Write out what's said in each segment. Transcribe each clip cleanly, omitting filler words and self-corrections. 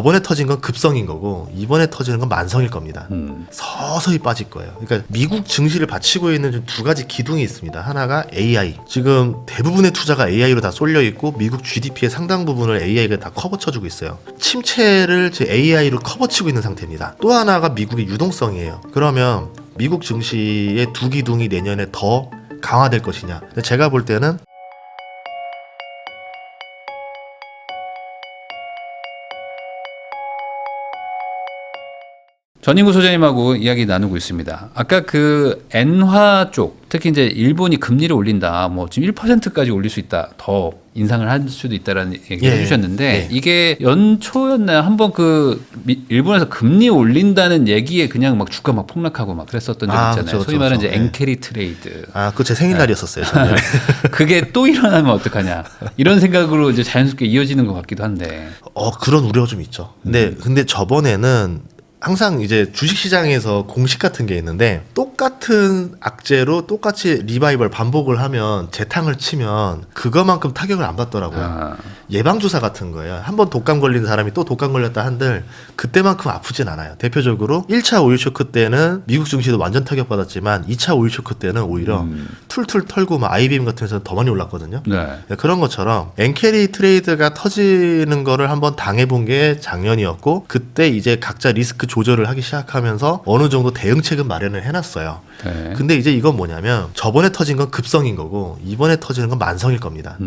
저번에 터진 건 급성인 거고 이번에 터지는 건 만성일 겁니다. 서서히 빠질 거예요. 그러니까 미국 증시를 받치고 있는 좀 두 가지 기둥이 있습니다. 하나가 AI. 지금 대부분의 투자가 AI로 다 쏠려 있고 미국 GDP의 상당 부분을 AI가 다 커버쳐주고 있어요. 침체를 AI로 커버치고 있는 상태입니다. 또 하나가 미국의 유동성이에요. 그러면 미국 증시의 두 기둥이 내년에 더 강화될 것이냐. 제가 볼 때는 전인구 소장님하고 이야기 나누고 있습니다. 아까 그 엔화 쪽, 특히 이제 일본이 금리를 올린다, 뭐 지금 1%까지 올릴 수 있다, 더 인상을 할 수도 있다라는 얘기를 해주셨는데 이게 연초였나요? 한번 그 일본에서 금리 올린다는 얘기에 그냥 막 주가 막 폭락하고 막 그랬었던 적 있잖아요. 그렇죠, 소위 말하는 그렇죠. 이제 엔캐리 트레이드. 그거 제 생일날이었었어요. 그게 또 일어나면 어떡하냐 이런 생각으로 이제 자연스럽게 이어지는 것 같기도 한데. 그런 우려가 좀 있죠. 근데 저번에는 항상 이제 주식시장에서 공식 같은 게 있는데 똑같은 악재로 똑같이 리바이벌 반복을 하면 재탕을 치면 그거만큼 타격을 안 받더라고요. 예방주사 같은 거예요. 한번 독감 걸린 사람이 또 독감 걸렸다 한들 그때만큼 아프진 않아요. 대표적으로 1차 오일 쇼크 때는 미국 증시도 완전 타격받았지만 2차 오일 쇼크 때는 오히려 툴툴 털고 막 IBM 같은 데서 더 많이 올랐거든요. 네. 그런 것처럼 엔캐리 트레이드가 터지는 거를 한번 당해본 게 작년이었고 그때 이제 각자 리스크 조절을 하기 시작하면서 어느 정도 대응책은 마련을 해놨어요. 네. 근데 이제 이건 뭐냐면 저번에 터진 건 급성인 거고 이번에 터지는 건 만성일 겁니다.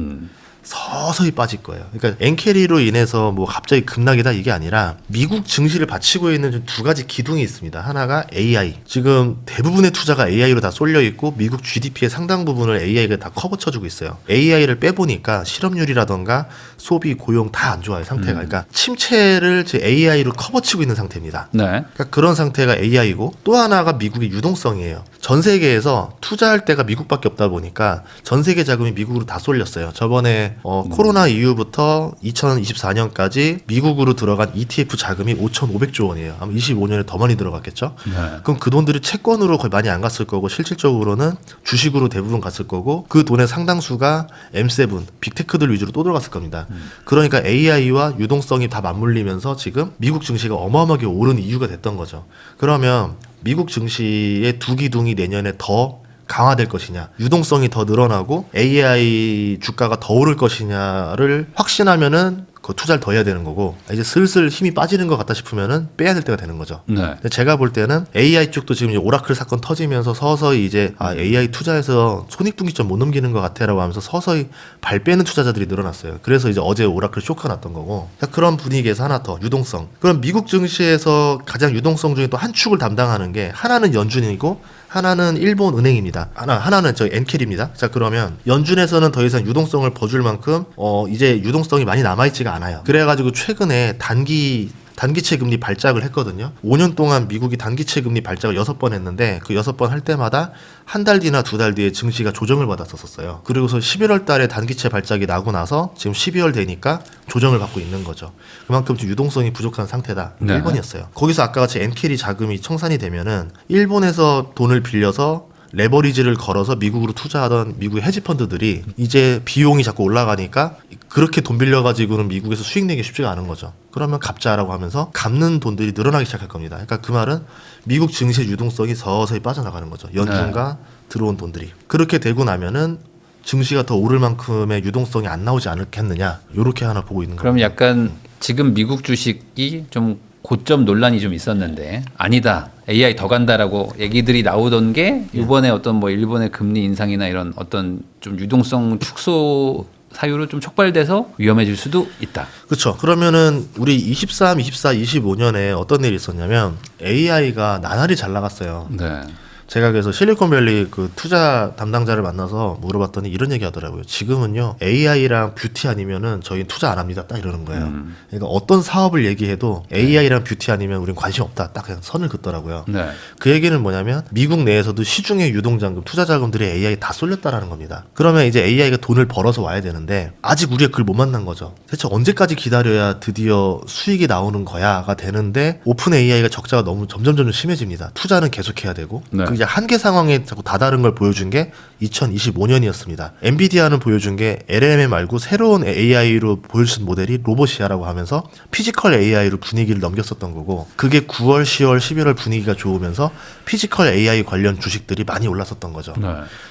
서서히 빠질 거예요. 그러니까 엔캐리로 인해서 뭐 갑자기 급락이다 이게 아니라 미국 증시를 받치고 있는 좀 두 가지 기둥이 있습니다. 하나가 AI. 지금 대부분의 투자가 AI로 다 쏠려 있고 미국 GDP의 상당 부분을 AI가 다 커버쳐주고 있어요. AI를 빼보니까 실업률이라던가 소비, 고용 다 안 좋아요 상태가. 그러니까 침체를 AI로 커버치고 있는 상태입니다. 네. 그러니까 그런 상태가 AI고 또 하나가 미국의 유동성이에요. 전 세계에서 투자할 때가 미국밖에 없다 보니까 전 세계 자금이 미국으로 다 쏠렸어요. 저번에 코로나 이후부터 2024년까지 미국으로 들어간 ETF 자금이 5,500조 원이에요. 아마 25년에 더 많이 들어갔겠죠. 네. 그럼 그 돈들이 채권으로 거의 많이 안 갔을 거고 실질적으로는 주식으로 대부분 갔을 거고 그 돈의 상당수가 M7, 빅테크들 위주로 또 들어갔을 겁니다. 그러니까 AI와 유동성이 다 맞물리면서 지금 미국 증시가 어마어마하게 오른 이유가 됐던 거죠. 그러면 미국 증시의 두 기둥이 내년에 더 강화될 것이냐, 유동성이 더 늘어나고 AI 주가가 더 오를 것이냐를 확신하면은 그 투자를 더 해야 되는 거고 이제 슬슬 힘이 빠지는 것 같다 싶으면은 빼야 될 때가 되는 거죠. 네. 근데 제가 볼 때는 AI 쪽도 지금 이제 오라클 사건 터지면서 서서히 이제 AI 투자해서 손익분기점 못 넘기는 것 같아라고 하면서 서서히 발 빼는 투자자들이 늘어났어요. 그래서 이제 어제 오라클 쇼크가 났던 거고 그런 분위기에서 하나 더 유동성. 그럼 미국 증시에서 가장 유동성 중에 또 한 축을 담당하는 게 하나는 연준이고 하나는 일본 은행입니다. 하나는 저 엔켈입니다. 자 그러면 연준에서는 더 이상 유동성을 버줄 만큼 이제 유동성이 많이 남아있지가 않아요. 그래가지고 최근에 단기채 금리 발작을 했거든요. 5년 동안 미국이 단기채 금리 발작을 6번 했는데 그 6번 할 때마다 한 달 뒤나 두 달 뒤에 증시가 조정을 받았었어요. 그리고서 11월 달에 단기채 발작이 나고 나서 지금 12월 되니까 조정을 받고 있는 거죠. 그만큼 좀 유동성이 부족한 상태다. 네. 1번이었어요. 거기서 아까 같이 엔캐리 자금이 청산이 되면은 일본에서 돈을 빌려서 레버리지를 걸어서 미국으로 투자하던 미국의 헤지펀드들이 이제 비용이 자꾸 올라가니까 그렇게 돈 빌려가지고는 미국에서 수익 내기 쉽지가 않은 거죠. 그러면 갚자라고 하면서 갚는 돈들이 늘어나기 시작할 겁니다. 그러니까 그 말은 미국 증시의 유동성이 서서히 빠져나가는 거죠. 연준과 들어온 돈들이. 그렇게 되고 나면은 증시가 더 오를 만큼의 유동성이 안 나오지 않겠느냐. 이렇게 하나 보고 있는 거예요. 그럼 약간 지금 미국 주식이 좀 고점 논란이 좀 있었는데 아니다 AI 더 간다라고 얘기들이 나오던 게 이번에 어떤 뭐 일본의 금리 인상이나 이런 어떤 좀 유동성 축소 사유로 좀 촉발돼서 위험해질 수도 있다. 그렇죠. 그러면은 우리 23, 24, 25년에 어떤 일이 있었냐면 AI가 나날이 잘 나갔어요. 네. 제가 그래서 실리콘밸리 그 투자 담당자를 만나서 물어봤더니 이런 얘기 하더라고요. 지금은요 AI랑 뷰티 아니면은 저희 투자 안 합니다. 딱 이러는 거예요. 그러니까 어떤 사업을 얘기해도 AI랑 뷰티 아니면 우린 관심 없다. 딱 그냥 선을 긋더라고요. 네. 그 얘기는 뭐냐면 미국 내에서도 시중의 유동자금, 투자자금들이 AI에 다 쏠렸다라는 겁니다. 그러면 이제 AI가 돈을 벌어서 와야 되는데 아직 우리가 그걸 못 만난 거죠. 대체 언제까지 기다려야 드디어 수익이 나오는 거야가 되는데 오픈 AI가 적자가 너무 점점 심해집니다. 투자는 계속해야 되고 네. 그 이제 한계 상황에 자꾸 다다른 걸 보여준 게 2025년이었습니다. 엔비디아는 보여준 게 LLM 말고 새로운 AI로 보여준 모델이 로봇이야라고 하면서 피지컬 AI로 분위기를 넘겼었던 거고, 그게 9월, 10월, 11월 분위기가 좋으면서 피지컬 AI 관련 주식들이 많이 올랐었던 거죠. 네.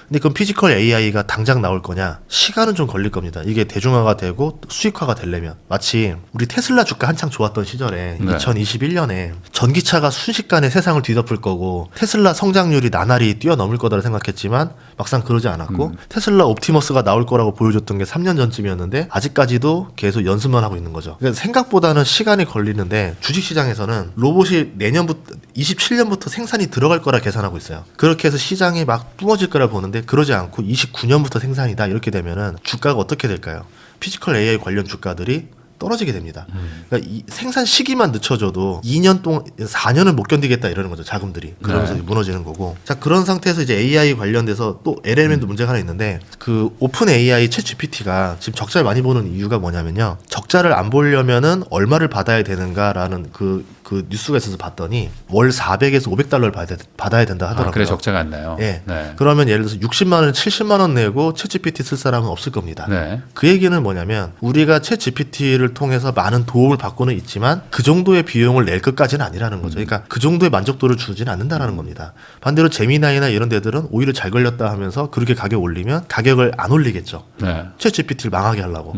근데 그럼 피지컬 AI가 당장 나올 거냐? 시간은 좀 걸릴 겁니다. 이게 대중화가 되고 수익화가 되려면. 마치 우리 테슬라 주가 한창 좋았던 시절에 네. 2021년에 전기차가 순식간에 세상을 뒤덮을 거고 테슬라 성장률이 나날이 뛰어넘을 거다라고 생각했지만 막상 그러지 않았고, 테슬라 옵티머스가 나올 거라고 보여줬던 게 3년 전쯤이었는데 아직까지도 계속 연습만 하고 있는 거죠. 그러니까 생각보다는 시간이 걸리는데 주식시장에서는 로봇이 내년부터 27년부터 생산이 들어갈 거라 계산하고 있어요. 그렇게 해서 시장이 막 뿜어질 거라 보는데 그러지 않고 29년부터 생산이다 이렇게 되면은 주가가 어떻게 될까요? 피지컬 AI 관련 주가들이 떨어지게 됩니다. 그러니까 이 생산 시기만 늦춰져도 2년 동안 4년을 못 견디겠다 이러는 거죠, 자금들이. 그러면서 네. 무너지는 거고. 자, 그런 상태에서 이제 AI 관련돼서 또 LLM도 문제가 하나 있는데, 그 오픈 AI 챗 GPT가 지금 적자를 많이 보는 이유가 뭐냐면요, 적자를 안 보려면은 얼마를 받아야 되는가라는 그 뉴스가 있어서 봤더니 월 400에서 500달러를 받아야 된다 하더라고요. 그래 적자가 안 나요. 예. 네. 그러면 예를 들어서 60만 원, 70만 원 내고 챗 GPT 쓸 사람은 없을 겁니다. 네. 그 얘기는 뭐냐면 우리가 챗 GPT를 통해서 많은 도움을 받고는 있지만 그 정도의 비용을 낼 것까지는 아니라는 거죠. 그러니까 그 정도의 만족도를 주지는 않는다라는 겁니다. 반대로 제미나이나 이런 데들은 오히려 잘 걸렸다 하면서 그렇게 가격 올리면 가격을 안 올리겠죠. 네. 챗 GPT를 망하게 하려고.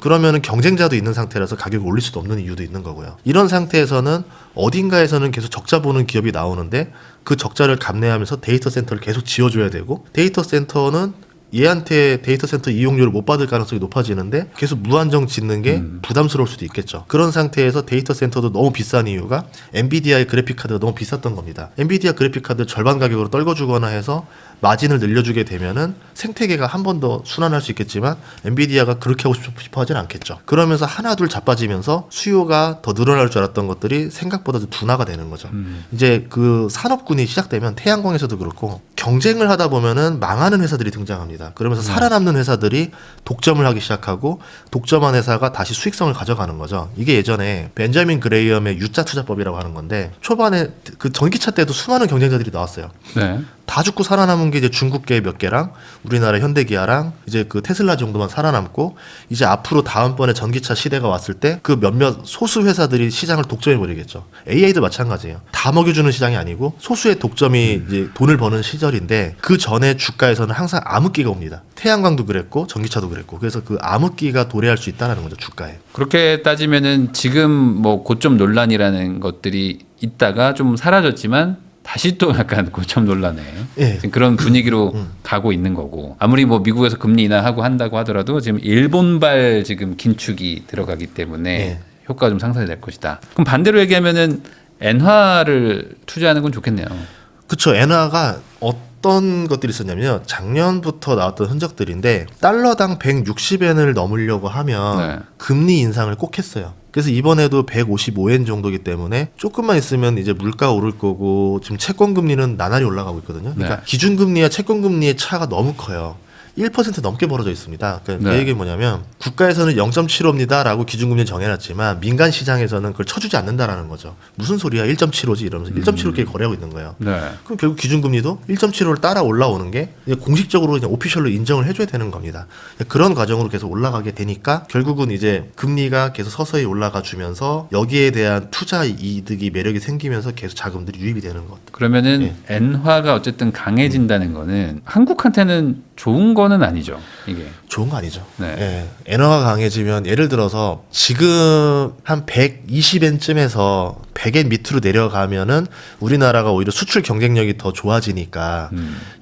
그러면은 경쟁자도 있는 상태라서 가격을 올릴 수도 없는 이유도 있는 거고요. 이런 상태에서는 어딘가에서는 계속 적자 보는 기업이 나오는데 그 적자를 감내하면서 데이터 센터를 계속 지어줘야 되고, 데이터 센터는 얘한테 데이터 센터 이용료를 못 받을 가능성이 높아지는데 계속 무한정 짓는 게 부담스러울 수도 있겠죠. 그런 상태에서 데이터 센터도 너무 비싼 이유가 엔비디아의 그래픽카드가 너무 비쌌던 겁니다. 엔비디아 그래픽카드 절반 가격으로 떨궈주거나 해서 마진을 늘려주게 되면은 생태계가 한 번 더 순환할 수 있겠지만 엔비디아가 그렇게 하고 싶어 하진 않겠죠. 그러면서 하나 둘 자빠지면서 수요가 더 늘어날 줄 알았던 것들이 생각보다 둔화가 되는 거죠. 이제 그 산업군이 시작되면 태양광에서도 그렇고 경쟁을 하다 보면은 망하는 회사들이 등장합니다. 그러면서 살아남는 회사들이 독점을 하기 시작하고 독점한 회사가 다시 수익성을 가져가는 거죠. 이게 예전에 벤자민 그레이엄의 U자 투자법이라고 하는 건데, 초반에 그 전기차 때도 수많은 경쟁자들이 나왔어요. 네. 다 죽고 살아남은 게 이제 중국계 몇 개랑 우리나라 현대기아랑 이제 그 테슬라 정도만 살아남고, 이제 앞으로 다음번에 전기차 시대가 왔을 때 그 몇몇 소수 회사들이 시장을 독점해 버리겠죠. AI도 마찬가지예요. 다 먹여주는 시장이 아니고 소수의 독점이 이제 돈을 버는 시절인데, 그 전에 주가에서는 항상 암흑기가 옵니다. 태양광도 그랬고 전기차도 그랬고. 그래서 그 암흑기가 도래할 수 있다는 거죠, 주가에. 그렇게 따지면은 지금 뭐 고점 논란이라는 것들이 있다가 좀 사라졌지만 다시 또 약간 고점 논란에 예. 지금 그런 분위기로 가고 있는 거고, 아무리 뭐 미국에서 금리 인하하고 한다고 하더라도 지금 일본발 지금 긴축이 들어가기 때문에 예. 효과가 좀 상쇄될 것이다. 그럼 반대로 얘기하면은 엔화를 투자하는 건 좋겠네요. 그쵸. 엔화가 어떤 것들이 있었냐면요, 작년부터 나왔던 흔적들인데 달러당 160엔을 넘으려고 하면 네. 금리 인상을 꼭 했어요. 그래서 이번에도 155엔 정도기 때문에 조금만 있으면 이제 물가 오를 거고, 지금 채권 금리는 나날이 올라가고 있거든요. 그러니까 네. 기준 금리와 채권 금리의 차가 너무 커요. 1% 넘게 벌어져 있습니다. 그러니까 네. 그 얘기 뭐냐면 국가에서는 0.75입니다라고 기준금리 정해놨지만 민간 시장에서는 그걸 쳐주지 않는다라는 거죠. 무슨 소리야 1.75지 이러면서 1.75께 거래하고 있는 거예요. 네. 그럼 결국 기준금리도 1.75를 따라 올라오는 게 이제 공식적으로 그냥 오피셜로 인정을 해줘야 되는 겁니다. 그런 과정으로 계속 올라가게 되니까 결국은 이제 금리가 계속 서서히 올라가 주면서 여기에 대한 투자 이득이 매력이 생기면서 계속 자금들이 유입이 되는 것. 그러면은 엔화가 어쨌든 강해진다는 거는 한국한테는 좋은 거는 아니죠, 이게. 좋은 거 아니죠. 네. 예. 엔화가 강해지면 예를 들어서 지금 한 120엔쯤에서 100엔 밑으로 내려가면은 우리나라가 오히려 수출 경쟁력이 더 좋아지니까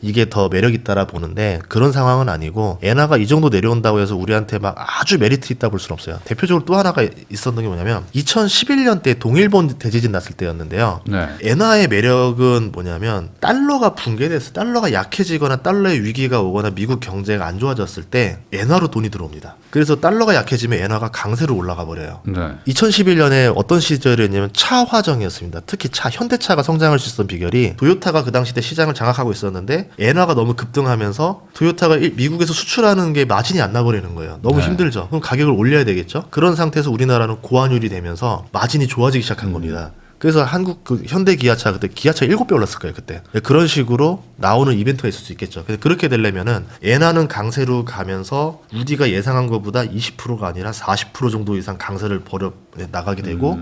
이게 더 매력 있다라 보는데, 그런 상황은 아니고 엔화가 이 정도 내려온다고 해서 우리한테 막 아주 메리트 있다 볼 수는 없어요. 대표적으로 또 하나가 있었던 게 뭐냐면 2011년 때 동일본 대지진 났을 때였는데요. 네. 엔화의 매력은 뭐냐면 달러가 붕괴돼서 달러가 약해지거나 달러의 위기가 오거나 미국 경제가 안 좋아졌을 때 엔화로 돈이 들어옵니다. 그래서 달러가 약해지면 엔화가 강세로 올라가 버려요. 네. 2011년에 어떤 시절이었냐면 차화정이었습니다. 특히 현대차가 성장할 수 있었던 비결이, 도요타가 그 당시 때 시장을 장악하고 있었는데 엔화가 너무 급등하면서 도요타가 미국에서 수출하는 게 마진이 안 나버리는 거예요. 너무 네. 힘들죠. 그럼 가격을 올려야 되겠죠. 그런 상태에서 우리나라는 고환율이 되면서 마진이 좋아지기 시작한 겁니다. 그래서 한국 그 현대 기아차 그때 기아차 7배 올랐을 거예요 그때. 그런 식으로 나오는 이벤트가 있을 수 있겠죠. 그래서 그렇게 되려면은 엔화는 강세로 가면서 우리가 예상한 것보다 20%가 아니라 40% 정도 이상 강세를 벌여 나가게 되고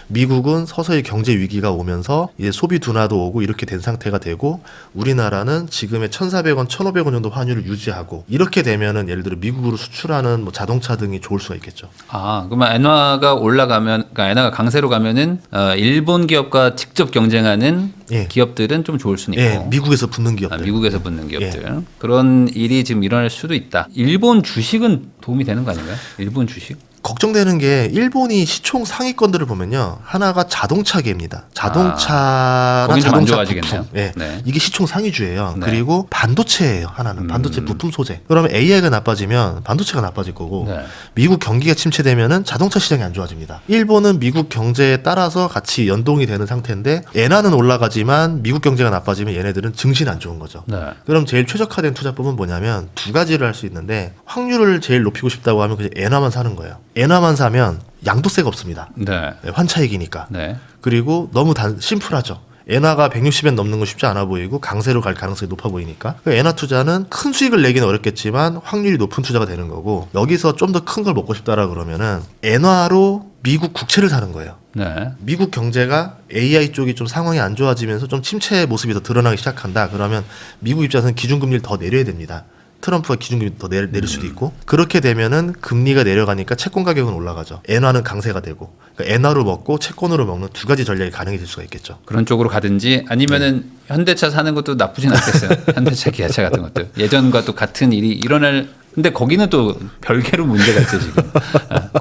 미국은 서서히 경제 위기가 오면서 이제 소비 둔화도 오고 이렇게 된 상태가 되고 우리나라는 지금의 1,400원, 1,500원 정도 환율을 유지하고 이렇게 되면은 예를 들어 미국으로 수출하는 뭐 자동차 등이 좋을 수가 있겠죠. 아, 그러면 엔화가 올라가면, 그러니까 엔화가 강세로 가면은 일본 기업과 직접 경쟁하는 예. 기업들은 좀 좋을 수는 있고, 예, 미국에서 붙는 기업들. 미국에서 붙는 기업들 그런 일이 지금 일어날 수도 있다. 일본 주식은 도움이 되는 거 아닌가요? 일본 주식? 걱정되는 게 일본이 시총 상위권들을 보면요 하나가 자동차계입니다. 자동차나 거긴 좀안 자동차 좋아지겠네요. 부품, 예, 네. 이게 시총 상위주예요. 네. 그리고 반도체예요. 하나는 반도체 부품 소재. 그러면 AI가 나빠지면 반도체가 나빠질 거고 네. 미국 경기가 침체되면은 자동차 시장이 안 좋아집니다. 일본은 미국 경제에 따라서 같이 연동이 되는 상태인데 엔화는 올라가지만 미국 경제가 나빠지면 얘네들은 증시는 안 좋은 거죠. 네. 그럼 제일 최적화된 투자법은 뭐냐면 두 가지를 할 수 있는데 확률을 제일 높이고 싶다고 하면 그냥 엔화만 사는 거예요. 엔화만 사면 양도세가 없습니다. 네. 환차익이니까. 네. 그리고 너무 심플하죠. 엔화가 160엔 넘는 거 쉽지 않아 보이고 강세로 갈 가능성이 높아 보이니까 엔화 투자는 큰 수익을 내기는 어렵겠지만 확률이 높은 투자가 되는 거고 여기서 좀 더 큰 걸 먹고 싶다라 그러면은 엔화로 미국 국채를 사는 거예요. 네. 미국 경제가 AI 쪽이 좀 상황이 안 좋아지면서 좀 침체의 모습이 더 드러나기 시작한다. 그러면 미국 입장에서는 기준금리를 더 내려야 됩니다. 트럼프가 기준금리 더 내릴 수도 있고 그렇게 되면은 금리가 내려가니까 채권 가격은 올라가죠. 엔화는 강세가 되고 그러니까 엔화로 먹고 채권으로 먹는 두 가지 전략이 가능해 질 수가 있겠죠. 그런 쪽으로 가든지 아니면은 현대차 사는 것도 나쁘진 않겠어요. 현대차, 기아차 같은 것들. 예전과 또 같은 일이 일어날. 근데 거기는 또 별개로 문제가 있죠 지금.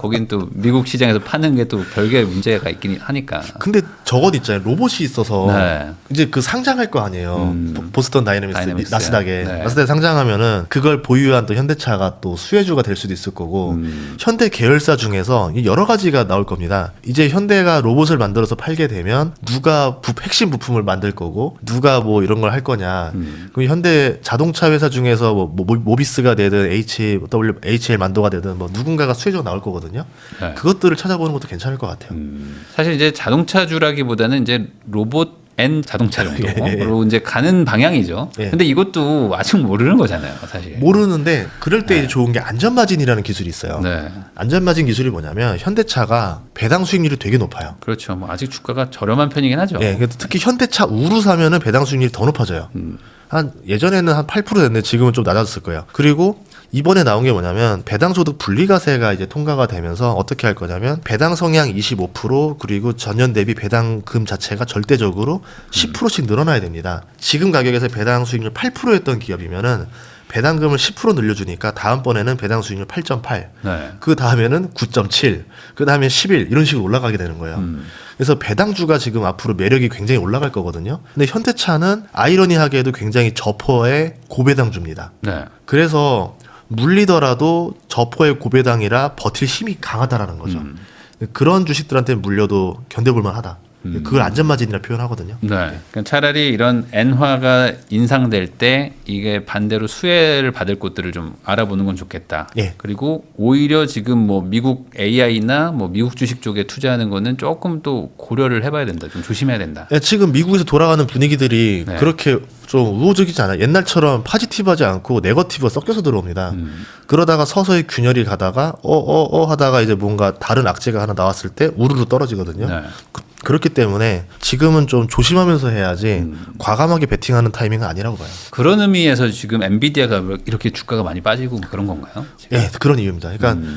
거긴 또 미국 시장에서 파는 게 또 별개의 문제가 있긴 하니까. 근데 저건 있잖아요. 로봇이 있어서 네. 이제 그 상장할 거 아니에요. 보스턴 다이내믹스 나스닥에. 네. 나스닥에 상장하면은 그걸 보유한 또 현대차가 또 수혜주가 될 수도 있을 거고 현대 계열사 중에서 여러 가지가 나올 겁니다. 이제 현대가 로봇을 만들어서 팔게 되면 누가 핵심 부품을 만들 거고 누가 뭐 이런 걸 할 거냐. 그럼 현대 자동차 회사 중에서 뭐 모비스가 되든 HL 만도가 되든 뭐 누군가가 수혜주가 나올 거거든요. 네. 그것들을 찾아보는 것도 괜찮을 것 같아요. 사실 이제 자동차주라기보다는 이제 로봇 N 자동차 정도로 이제 가는 방향이죠. 예. 근데 이것도 아직 모르는 거잖아요, 사실. 모르는데 그럴 때 이제 좋은 게 안전마진이라는 기술이 있어요. 네. 안전마진 기술이 뭐냐면 현대차가 배당 수익률이 되게 높아요. 그렇죠. 뭐 아직 주가가 저렴한 편이긴 하죠. 예, 그래서 특히 현대차 우루 사면은 배당 수익률이 더 높아져요. 한 예전에는 한 8% 됐는데 지금은 좀 낮아졌을 거예요. 그리고 이번에 나온 게 뭐냐면 배당소득 분리과세가 이제 통과가 되면서 어떻게 할 거냐면 배당 성향 25% 그리고 전년 대비 배당금 자체가 절대적으로 10%씩 늘어나야 됩니다. 지금 가격에서 배당 수익률 8%였던 기업이면은 배당금을 10% 늘려주니까 다음번에는 배당 수익률 8.8, 네. 그 다음에는 9.7, 그 다음에 11 이런 식으로 올라가게 되는 거예요. 그래서 배당주가 지금 앞으로 매력이 굉장히 올라갈 거거든요. 근데 현대차는 아이러니하게도 굉장히 저퍼의 고배당주입니다. 네. 그래서 물리더라도 저퍼의 고배당이라 버틸 힘이 강하다라는 거죠. 그런 주식들한테 물려도 견뎌볼 만하다. 그걸 안전마진이라 표현하거든요. 네. 그러니까 차라리 이런 엔화가 인상될 때 이게 반대로 수혜를 받을 곳들을 좀 알아보는 건 좋겠다. 예. 그리고 오히려 지금 뭐 미국 AI나 뭐 미국 주식 쪽에 투자하는 거는 조금 또 고려를 해봐야 된다. 좀 조심해야 된다. 예, 지금 미국에서 돌아가는 분위기들이 네. 그렇게 좀 우호적이지 않아요. 옛날처럼 포지티브하지 않고 네거티브가 섞여서 들어옵니다. 그러다가 서서히 균열이 가다가 하다가 이제 뭔가 다른 악재가 하나 나왔을 때 우르르 떨어지거든요. 네. 그렇기 때문에 지금은 좀 조심하면서 해야지 과감하게 베팅하는 타이밍은 아니라고 봐요. 그런 의미에서 지금 엔비디아가 이렇게 주가가 많이 빠지고 그런 건가요? 지금? 예, 그런 이유입니다. 그러니까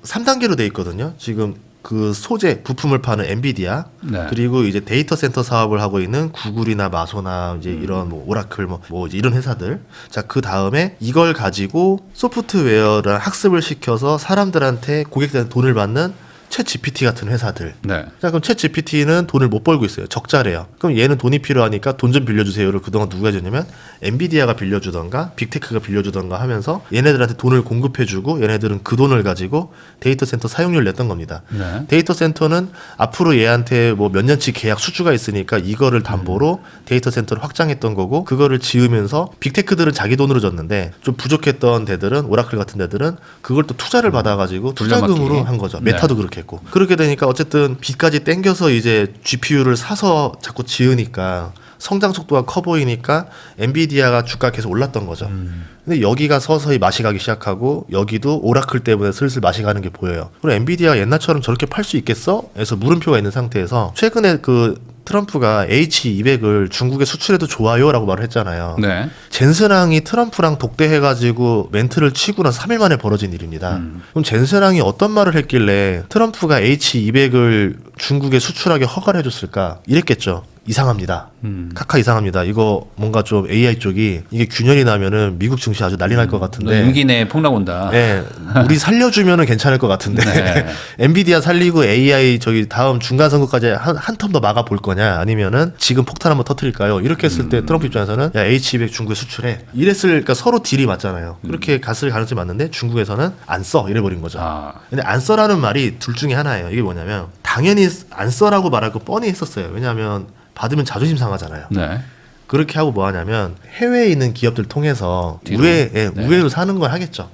3단계로 돼 있거든요. 지금 그 소재 부품을 파는 엔비디아 네. 그리고 이제 데이터 센터 사업을 하고 있는 구글이나 마소나 이제 이런 뭐 오라클 뭐 이제 이런 회사들. 자, 그 다음에 이걸 가지고 소프트웨어를 학습을 시켜서 사람들한테 고객들한테 돈을 받는 챗 GPT 같은 회사들. 네. 자, 그럼 챗 GPT는 돈을 못 벌고 있어요. 적자래요. 그럼 얘는 돈이 필요하니까 돈 좀 빌려주세요를 그동안 누가 해줬냐면 엔비디아가 빌려주던가 빅테크가 빌려주던가 하면서 얘네들한테 돈을 공급해주고 얘네들은 그 돈을 가지고 데이터 센터 사용료를 냈던 겁니다. 네. 데이터 센터는 앞으로 얘한테 뭐 몇 년치 계약 수주가 있으니까 이거를 담보로 데이터 센터를 확장했던 거고 그거를 지으면서 빅테크들은 자기 돈으로 줬는데 좀 부족했던 데들은 오라클 같은 데들은 그걸 또 투자를 받아가지고 투자금으로 돌려막기. 한 거죠. 네. 메타도 그렇게 있겠고 그렇게 되니까 어쨌든 빚까지 땡겨서 이제 GPU를 사서 자꾸 지으니까 성장 속도가 커 보이니까 엔비디아가 주가 계속 올랐던 거죠. 근데 여기가 서서히 맛이 가기 시작하고 여기도 오라클 때문에 슬슬 맛이 가는 게 보여요. 그리고 엔비디아가 옛날처럼 저렇게 팔 수 있겠어? 에서 물음표가 있는 상태에서 최근에 그 트럼프가 H200을 중국에 수출해도 좋아요라고 말을 했잖아요. 네. 젠슨왕이 트럼프랑 독대해가지고 멘트를 치고 나서 3일 만에 벌어진 일입니다. 그럼 젠슨왕이 어떤 말을 했길래 트럼프가 H200을 중국에 수출하게 허가를 해줬을까? 이랬겠죠. 이상합니다. 카카 이상합니다. 이거 뭔가 좀 AI 쪽이 이게 균열이 나면은 미국 증시 아주 난리 날 것 같은데. 임기 내에 폭락 온다. 네, 우리 살려주면은 괜찮을 것 같은데. 네. 엔비디아 살리고 AI 저기 다음 중간 선거까지 한 텀 더 막아 볼 거냐? 아니면은 지금 폭탄 한번 터뜨릴까요? 이렇게 했을 때 트럼프 입장에서는 야 H200 중국에 수출해. 이랬으니까 서로 딜이 맞잖아요. 그렇게 갔을 가능성이 맞는데 중국에서는 안 써 이래버린 거죠. 근데 안 써라는 말이 둘 중에 하나예요. 이게 뭐냐면 당연히 안 써라고 말할 거 뻔히 했었어요. 왜냐하면 받으면 자존심 상하잖아요. 네. 그렇게 하고 뭐 하냐면 해외에 있는 기업들 통해서 뒤로. 우회로 사는 걸 하겠죠.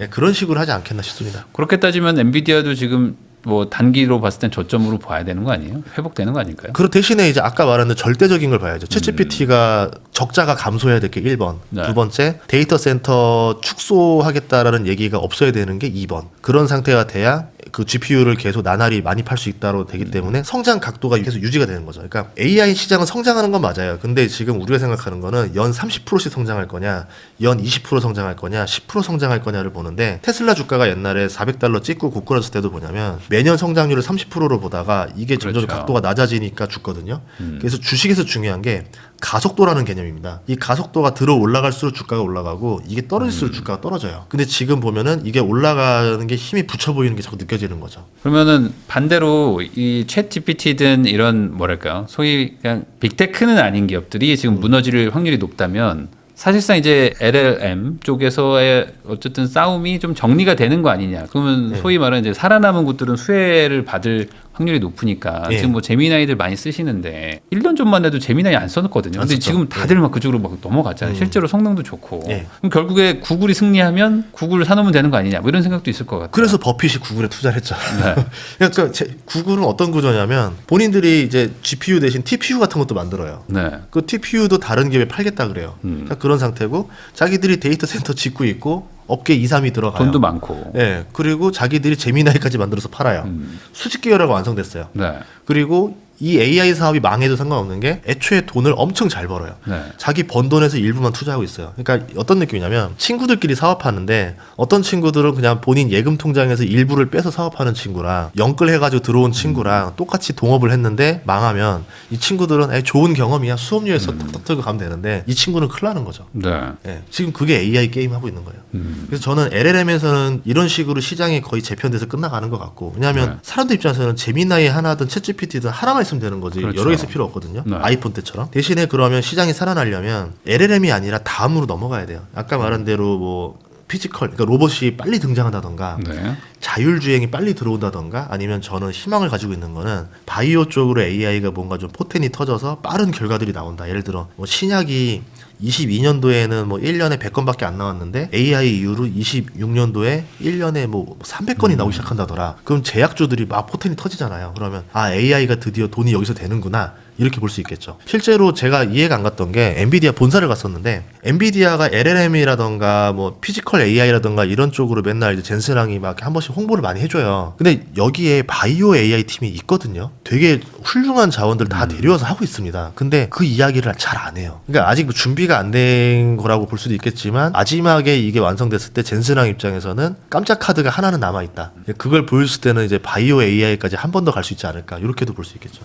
그런 식으로 하지 않겠나 싶습니다. 그렇게 따지면 엔비디아도 지금 뭐 단기로 봤을 땐 저점으로 봐야 되는 거 아니에요? 회복되는 거 아닐까요? 그 대신에 이제 아까 말한 절대적인 걸 봐야죠. 챗GPT가 적자가 감소해야 될 게 1번. 네. 두 번째, 데이터 센터 축소하겠다라는 얘기가 없어야 되는 게 2번. 그런 상태가 돼야 그 GPU를 계속 나날이 많이 팔 수 있다로 되기 때문에 성장 각도가 계속 유지가 되는 거죠. 그러니까 AI 시장은 성장하는 건 맞아요. 근데 지금 우리가 생각하는 거는 연 30%씩 성장할 거냐, 연 20% 성장할 거냐, 10% 성장할 거냐를 보는데 테슬라 주가가 옛날에 $400 찍고 고꾸라졌을 때도 뭐냐면 매년 성장률을 30%로 보다가 이게 점점 그렇죠. 각도가 낮아지니까 죽거든요. 그래서 주식에서 중요한 게 가속도라는 개념입니다. 이 가속도가 들어 올라갈수록 주가가 올라가고 이게 떨어질수록 주가가 떨어져요. 근데 지금 보면은 이게 올라가는 게 힘이 붙여 보이는 게 자꾸 느껴지는 거죠. 그러면은 반대로 이 챗 GPT든 이런 뭐랄까요? 소위 그냥 빅테크는 아닌 기업들이 지금 무너질 확률이 높다면 사실상 이제 LLM 쪽에서의 어쨌든 싸움이 좀 정리가 되는 거 아니냐. 그러면 소위 말하는 이제 살아남은 곳들은 수혜를 받을 확률이 높으니까 지금 뭐 제미나이들 많이 쓰시는데 1년 전만 해도 제미나이 안 써놨거든요. 근데 지금 다들 막 그쪽으로 막 넘어갔잖아요. 실제로 성능도 좋고. 그럼 결국에 구글이 승리하면 구글을 사놓으면 되는 거 아니냐. 뭐 이런 생각도 있을 것 같아요. 그래서 버핏이 구글에 투자를 했죠. 네. 그러니까 구글은 어떤 구조냐면 본인들이 이제 GPU 대신 TPU 같은 것도 만들어요. 네. 그 TPU도 다른 기업에 팔겠다 그래요. 그러니까 그런 상태고 자기들이 데이터 센터 짓고 있고 업계 2, 3위 들어가요. 돈도 많고. 네. 그리고 자기들이 제미나이까지 만들어서 팔아요. 수직 계열화가 완성됐어요. 네. 그리고 이 AI 사업이 망해도 상관없는 게 애초에 돈을 엄청 잘 벌어요. 네. 자기 번 돈에서 일부만 투자하고 있어요. 그러니까 어떤 느낌이냐면 친구들끼리 사업하는데 어떤 친구들은 그냥 본인 예금 통장에서 일부를 빼서 사업하는 친구랑 영끌해가지고 들어온 친구랑 똑같이 동업을 했는데 망하면 이 친구들은 에이, 좋은 경험이야 수업료에서 탁탁 털고 가면 되는데 이 친구는 큰일 나는 거죠. 네. 예, 지금 그게 AI 게임 하고 있는 거예요. 그래서 저는 LLM에서는 이런 식으로 시장이 거의 재편돼서 끝나가는 것 같고 왜냐하면 사람들 입장에서는 제미나이 하나든 챗GPT든 하나만 있으면 되는 거지 그렇죠. 여러 개 쓸 필요 없거든요. 네. 아이폰 때처럼. 대신에 그러면 시장이 살아나려면 LLM이 아니라 다음으로 넘어가야 돼요. 아까 말한 대로 뭐 피지컬, 그러니까 로봇이 빨리 등장한다던가 네. 자율주행이 빨리 들어온다던가 아니면 저는 희망을 가지고 있는 거는 바이오 쪽으로 AI가 뭔가 좀 포텐이 터져서 빠른 결과들이 나온다. 예를 들어 뭐 신약이 22년도에는 뭐 1년에 100건밖에 안 나왔는데 AI 이후로 26년도에 1년에 뭐 300건이 나오기 시작한다더라. 그럼 제약주들이 막 포텐이 터지잖아요. 그러면 아 AI가 드디어 돈이 여기서 되는구나. 이렇게 볼 수 있겠죠. 실제로 제가 이해가 안 갔던 게 엔비디아 본사를 갔었는데 엔비디아가 LLM이라던가 뭐 피지컬 AI라던가 이런 쪽으로 맨날 이제 젠슨왕이 막 한 번씩 홍보를 많이 해줘요. 근데 여기에 바이오 AI 팀이 있거든요. 되게 훌륭한 자원들 다 데려와서 하고 있습니다. 근데 그 이야기를 잘 안 해요. 그러니까 아직 뭐 준비가 안 된 거라고 볼 수도 있겠지만 마지막에 이게 완성됐을 때 젠슨왕 입장에서는 깜짝 카드가 하나는 남아 있다. 그걸 보였을 때는 이제 바이오 AI까지 한 번 더 갈 수 있지 않을까 이렇게도 볼 수 있겠죠.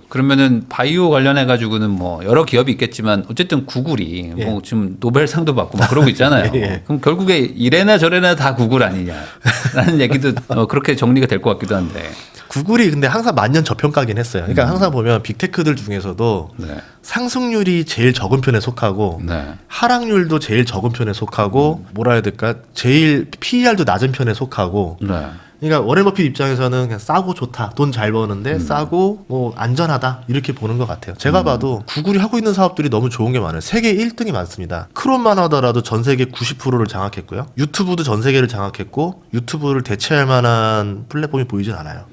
그러면은 바이오 관련해 가지고 뭐 여러 기업이 있겠지만 어쨌든 구글이 뭐 지금 노벨상도 받고 막 그러고 있잖아요. 그럼 결국에 이래나 저래나 다 구글 아니냐라는 얘기도 그렇게 정리가 될 것 같기도 한데. 구글이 근데 항상 만년 저평가긴 했어요. 그러니까 항상 보면 빅테크들 중에서도 네. 상승률이 제일 적은 편에 속하고 네. 하락률도 제일 적은 편에 속하고 뭐라 해야 될까? 제일 PER도 낮은 편에 속하고 네. 그러니까 워렌 버핏 입장에서는 그냥 싸고 좋다, 돈 잘 버는데 싸고 뭐 안전하다 이렇게 보는 것 같아요. 제가 봐도 구글이 하고 있는 사업들이 너무 좋은 게 많아요. 세계 1등이 많습니다. 크롬만 하더라도 전 세계 90%를 장악했고요. 유튜브도 전 세계를 장악했고 유튜브를 대체할 만한 플랫폼이 보이진 않아요.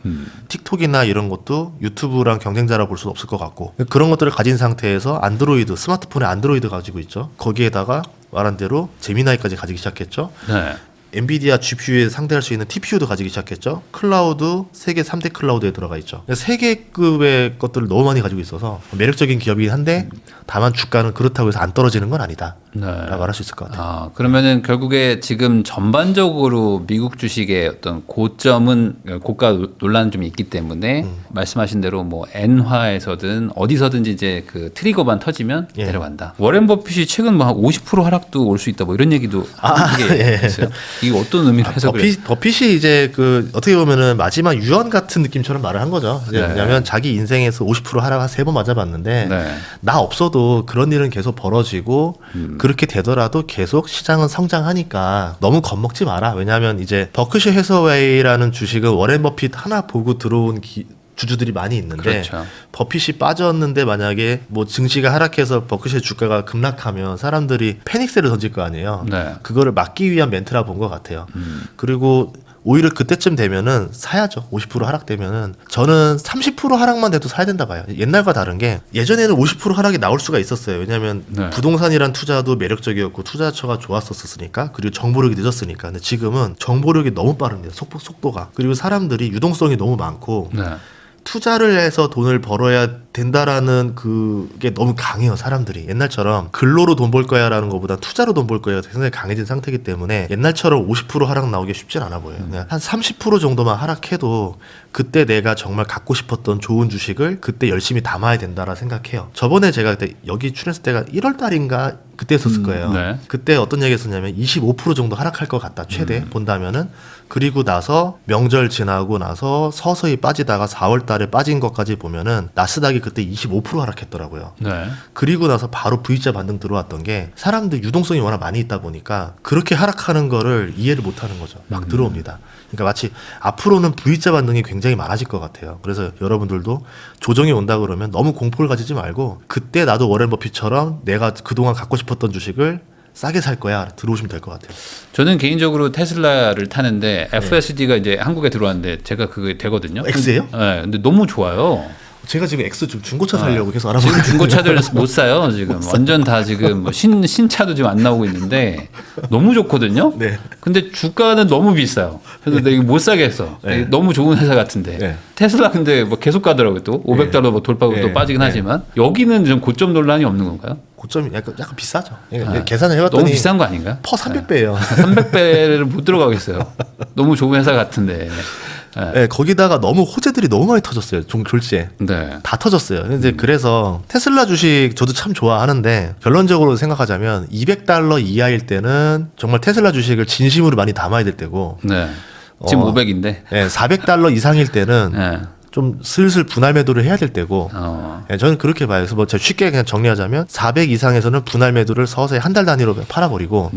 틱톡이나 이런 것도 유튜브랑 경쟁자라 볼 수는 없을 것 같고 그런 것들을 가진 상태에서 안드로이드, 스마트폰에 안드로이드 가지고 있죠. 거기에다가 말한 대로 제미나이까지 가지기 시작했죠. 네. 엔비디아 GPU에 상대할 수 있는 TPU도 가지기 시작했죠. 클라우드 세계 3대 클라우드에 들어가 있죠. 세계급의 것들을 너무 많이 가지고 있어서 매력적인 기업이긴 한데 다만 주가는 그렇다고 해서 안 떨어지는 건 아니다. 네. 라고 말할 수 있을 것 같아요. 아, 그러면은 결국에 지금 전반적으로 미국 주식의 어떤 고점은 고가 논란이 좀 있기 때문에 말씀하신 대로 뭐 엔화에서든 어디서든지 이제 그 트리거만 터지면 예. 내려간다. 워렌 버핏이 최근 뭐 한 50% 하락도 올 수 있다 뭐 이런 얘기도 예. 있어요. 이게 어떤 의미로 해석을 해요? 버핏이 이제 그 어떻게 보면은 마지막 유언 같은 느낌처럼 말을 한 거죠. 네. 왜냐하면 자기 인생에서 50% 하락 한 3번 맞아봤는데 네. 나 없어도 그런 일은 계속 벌어지고 그렇게 되더라도 계속 시장은 성장하니까 너무 겁먹지 마라. 왜냐하면 이제 버크셔 해서웨이라는 주식은 워렌 버핏 하나 보고 들어온 주주들이 많이 있는데 그렇죠. 버핏이 빠졌는데 만약에 뭐 증시가 하락해서 버크셔 주가가 급락하면 사람들이 패닉세를 던질 거 아니에요. 네. 그거를 막기 위한 멘트라 본 것 같아요. 그리고 오히려 그때쯤 되면은 사야죠. 50% 하락되면은 저는 30% 하락만 돼도 사야 된다 봐요. 옛날과 다른 게 예전에는 50% 하락이 나올 수가 있었어요. 왜냐하면 네. 부동산이란 투자도 매력적이었고 투자처가 좋았었으니까 그리고 정보력이 늦었으니까. 근데 지금은 정보력이 너무 빠릅니다. 속도가. 그리고 사람들이 유동성이 너무 많고 네. 투자를 해서 돈을 벌어야 된다라는 그게 너무 강해요. 사람들이 옛날처럼 근로로 돈 벌 거야라는 것보다 투자로 돈 벌 거야가 굉장히 강해진 상태이기 때문에 옛날처럼 50% 하락 나오기 쉽진 않아 보여요. 그냥 한 30% 정도만 하락해도 그때 내가 정말 갖고 싶었던 좋은 주식을 그때 열심히 담아야 된다라 생각해요. 저번에 제가 그때 여기 출연했을 때가 1월 달인가 그때 했었을 거예요. 네. 그때 어떤 얘기 했었냐면 25% 정도 하락할 것 같다. 최대 본다면은. 그리고 나서 명절 지나고 나서 서서히 빠지다가 4월 달에 빠진 것까지 보면은 나스닥이 그때 25% 하락했더라고요. 네. 그리고 나서 바로 V자 반등 들어왔던 게 사람들 유동성이 워낙 많이 있다 보니까 그렇게 하락하는 거를 이해를 못 하는 거죠. 막 들어옵니다. 그러니까 마치 앞으로는 V자 반등이 굉장히 많아질 것 같아요. 그래서 여러분들도 조정이 온다 그러면 너무 공포를 가지지 말고 그때 나도 워렌 버핏처럼 내가 그동안 갖고 싶었던 주식을 싸게 살 거야 들어오시면 될 것 같아요. 저는 개인적으로 테슬라를 타는데 FSD가 이제 한국에 들어왔는데 제가 그게 되거든요. X예요? 네, 근데 너무 좋아요. 제가 지금 X 좀 중고차 살려고 계속 알아보고 지금 중고차들 못 사요. 지금 완전 다 지금 뭐 신차도 지금 안 나오고 있는데 너무 좋거든요. 네. 근데 주가는 너무 비싸요. 그래서 내가 이거 못 사겠어. 네. 너무 좋은 회사 같은데. 네. 테슬라 근데 뭐 계속 가더라고요. 또 500달러 뭐 돌파하고 또 빠지긴 하지만 여기는 좀 고점 논란이 없는 건가요? 고점이 약간 비싸죠. 계산을 해봤더니 너무 비싼 거 아닌가요? 퍼 300배예요. 300배를 못 들어가겠어요. 너무 좋은 회사 같은데. 네, 거기다가 너무 호재들이 너무 많이 터졌어요. 졸지에. 네. 다 터졌어요. 근데 그래서 테슬라 주식 저도 참 좋아하는데 결론적으로 생각하자면 200달러 이하일 때는 정말 테슬라 주식을 진심으로 많이 담아야 될 때고 네. 지금 500인데. 네, 400달러 이상일 때는 네. 좀 슬슬 분할 매도를 해야 될 때고 예, 저는 그렇게 봐요. 그래서 뭐 제가 쉽게 그냥 정리하자면 400 이상에서는 분할 매도를 서서히 한 달 단위로 팔아버리고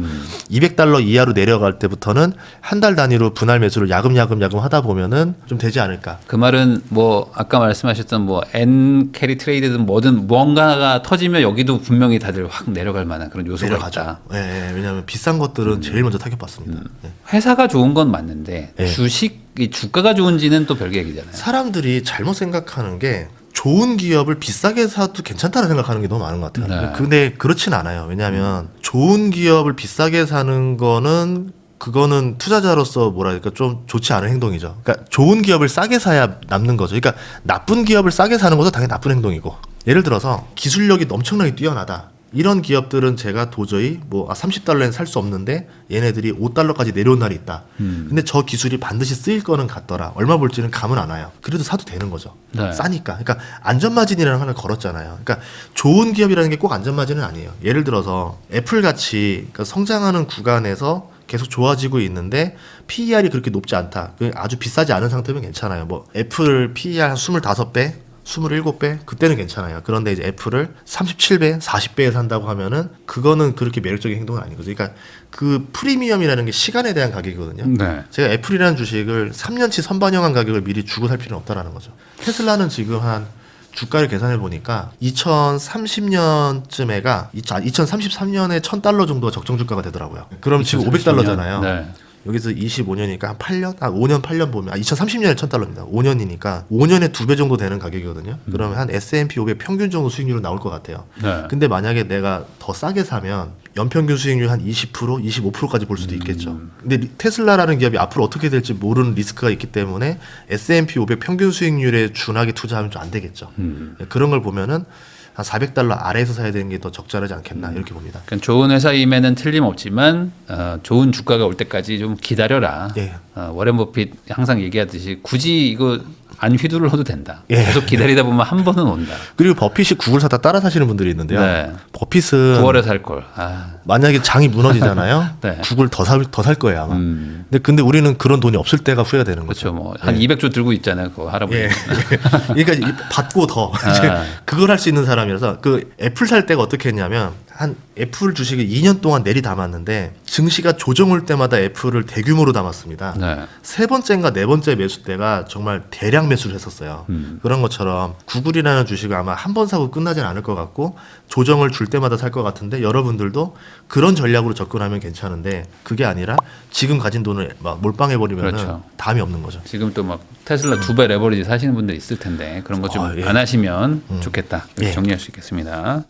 200달러 이하로 내려갈 때부터는 한 달 단위로 분할 매수를 야금야금 하다 보면은 좀 되지 않을까. 그 말은 뭐 아까 말씀하셨던 뭐 N 캐리 트레이드든 뭐든 뭔가가 터지면 여기도 분명히 다들 확 내려갈 만한 그런 요소가 내려가죠. 있다. 예, 왜냐하면 비싼 것들은 제일 먼저 타격받습니다. 예. 회사가 좋은 건 맞는데 네. 주식이 주가가 좋은지는 또 별개 얘기잖아요. 사람들이 잘못 생각하는 게 좋은 기업을 비싸게 사도 괜찮다는 생각하는 게 너무 많은 것 같아요. 네. 근데 그렇진 않아요. 왜냐하면 좋은 기업을 비싸게 사는 거는 그거는 투자자로서 뭐랄까 좀 좋지 않은 행동이죠. 그러니까 좋은 기업을 싸게 사야 남는 거죠. 그러니까 나쁜 기업을 싸게 사는 것도 당연히 나쁜 행동이고. 예를 들어서 기술력이 엄청나게 뛰어나다. 이런 기업들은 제가 도저히 뭐 30달러엔 살 수 없는데 얘네들이 5달러까지 내려온 날이 있다. 근데 저 기술이 반드시 쓰일 거는 같더라. 얼마 볼지는 감은 안 와요. 그래도 사도 되는 거죠. 네. 싸니까. 그러니까 안전마진이라는 하나를 걸었잖아요. 그러니까 좋은 기업이라는 게 꼭 안전마진은 아니에요. 예를 들어서 애플같이 그러니까 성장하는 구간에서 계속 좋아지고 있는데 PER이 그렇게 높지 않다. 아주 비싸지 않은 상태면 괜찮아요. 뭐 애플 PER 한 25배 27배 그때는 괜찮아요. 그런데 이제 애플을 37배, 40배에 산다고 하면은 그거는 그렇게 매력적인 행동은 아닌 거죠. 그러니까 그 프리미엄이라는 게 시간에 대한 가격이거든요. 네. 제가 애플이라는 주식을 3년치 선반영한 가격을 미리 주고 살 필요는 없다라는 거죠. 테슬라는 지금 한 주가를 계산해 보니까 2030년쯤에가 2033년에 $1,000 정도가 적정 주가가 되더라고요. 그럼 지금 500달러잖아요. 네. 여기서 25년이니까 한 8년? 5년, 8년 보면 2030년에 $1,000입니다. 5년이니까 5년에 2배 정도 되는 가격이거든요. 그러면 한 S&P 500 평균 정도 수익률은 나올 것 같아요. 네. 근데 만약에 내가 더 싸게 사면 연평균 수익률 한 20%, 25%까지 볼 수도 있겠죠. 근데 테슬라라는 기업이 앞으로 어떻게 될지 모르는 리스크가 있기 때문에 S&P 500 평균 수익률에 준하게 투자하면 좀 안 되겠죠. 그런 걸 보면은 한 $400 아래에서 사야 되는 게 더 적절하지 않겠나 이렇게 봅니다. 그러니까 좋은 회사임에는 틀림없지만 좋은 주가가 올 때까지 좀 기다려라. 예. 워렌 버핏 항상 얘기하듯이 굳이 이거 안 휘둘러도 된다. 예. 계속 기다리다 보면 한 번은 온다. 그리고 버핏이 구글 사다 따라 사시는 분들이 있는데요. 네. 버핏은 9월에 살 걸. 아, 만약에 장이 무너지잖아요. 네. 구글 더 살 거예요 아마. 근데 우리는 그런 돈이 없을 때가 후회가 되는 거죠. 그렇죠. 뭐 한 200조 들고 있잖아요. 그 할아버지. 예. 그러니까 받고 더 그걸 할 수 있는 사람이라서 그 애플 살 때가 어떻게 했냐면 한 애플 주식을 2년 동안 내리 담았는데 증시가 조정 올 때마다 애플을 대규모로 담았습니다. 네. 세 번째인가 네 번째 매수 때가 정말 대량 매수를 했었어요. 그런 것처럼 구글이라는 주식을 아마 한 번 사고 끝나진 않을 것 같고 조정을 줄 때마다 살 것 같은데 여러분들도 그런 전략으로 접근하면 괜찮은데 그게 아니라 지금 가진 돈을 막 몰빵해 버리면 그렇죠. 담이 없는 거죠. 지금 또 막 테슬라 2배 레버리지 사시는 분들 있을 텐데 그런 거 좀 안 예. 하시면 좋겠다. 이렇게 예. 정리할 수 있겠습니다.